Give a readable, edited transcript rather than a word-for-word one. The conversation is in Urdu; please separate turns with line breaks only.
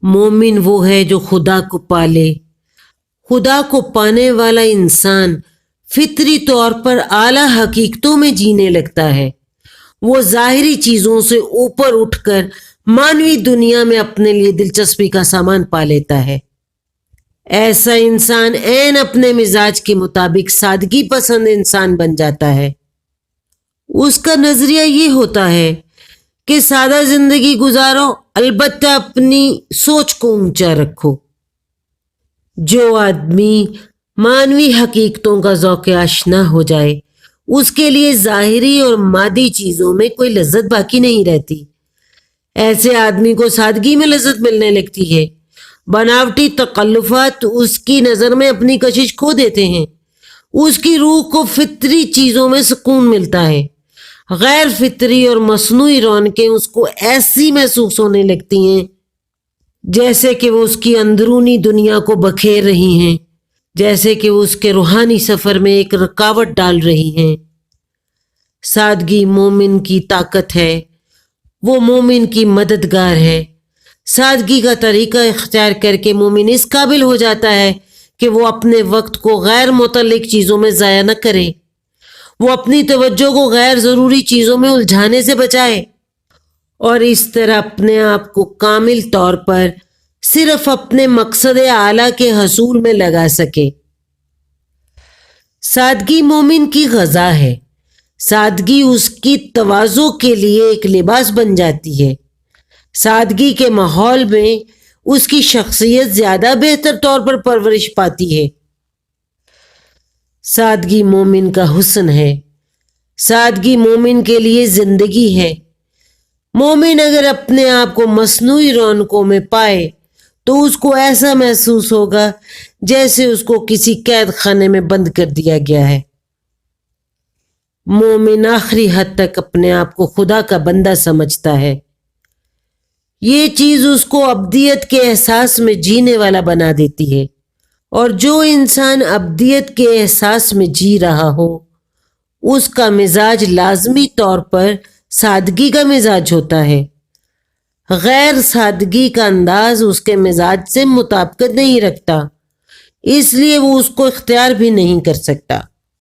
مومن وہ ہے جو خدا کو پالے۔ خدا کو پانے والا انسان فطری طور پر اعلیٰ حقیقتوں میں جینے لگتا ہے۔ وہ ظاہری چیزوں سے اوپر اٹھ کر مانوی دنیا میں اپنے لیے دلچسپی کا سامان پا لیتا ہے۔ ایسا انسان عین اپنے مزاج کے مطابق سادگی پسند انسان بن جاتا ہے۔ اس کا نظریہ یہ ہوتا ہے کہ سادہ زندگی گزارو، البتہ اپنی سوچ کو اونچا رکھو۔ جو آدمی مانوی حقیقتوں کا ذوق آشنا ہو جائے، اس کے لیے ظاہری اور مادی چیزوں میں کوئی لذت باقی نہیں رہتی۔ ایسے آدمی کو سادگی میں لذت ملنے لگتی ہے۔ بناوٹی تکلفات اس کی نظر میں اپنی کشش کھو دیتے ہیں۔ اس کی روح کو فطری چیزوں میں سکون ملتا ہے۔ غیر فطری اور مصنوعی رونقیں اس کو ایسی محسوس ہونے لگتی ہیں جیسے کہ وہ اس کی اندرونی دنیا کو بکھیر رہی ہیں، جیسے کہ وہ اس کے روحانی سفر میں ایک رکاوٹ ڈال رہی ہیں۔ سادگی مومن کی طاقت ہے، وہ مومن کی مددگار ہے۔ سادگی کا طریقہ اختیار کر کے مومن اس قابل ہو جاتا ہے کہ وہ اپنے وقت کو غیر متعلق چیزوں میں ضائع نہ کرے۔ وہ اپنی توجہ کو غیر ضروری چیزوں میں الجھانے سے بچائے اور اس طرح اپنے آپ کو کامل طور پر صرف اپنے مقصد اعلیٰ کے حصول میں لگا سکے۔ سادگی مومن کی غذا ہے۔ سادگی اس کی تواضع کے لیے ایک لباس بن جاتی ہے۔ سادگی کے ماحول میں اس کی شخصیت زیادہ بہتر طور پر پرورش پاتی ہے۔ سادگی مومن کا حسن ہے۔ سادگی مومن کے لیے زندگی ہے۔ مومن اگر اپنے آپ کو مصنوعی رونقوں میں پائے تو اس کو ایسا محسوس ہوگا جیسے اس کو کسی قید خانے میں بند کر دیا گیا ہے۔ مومن آخری حد تک اپنے آپ کو خدا کا بندہ سمجھتا ہے۔ یہ چیز اس کو ابدیت کے احساس میں جینے والا بنا دیتی ہے، اور جو انسان ابدیت کے احساس میں جی رہا ہو اس کا مزاج لازمی طور پر سادگی کا مزاج ہوتا ہے۔ غیر سادگی کا انداز اس کے مزاج سے مطابقت نہیں رکھتا، اس لیے وہ اس کو اختیار بھی نہیں کر سکتا۔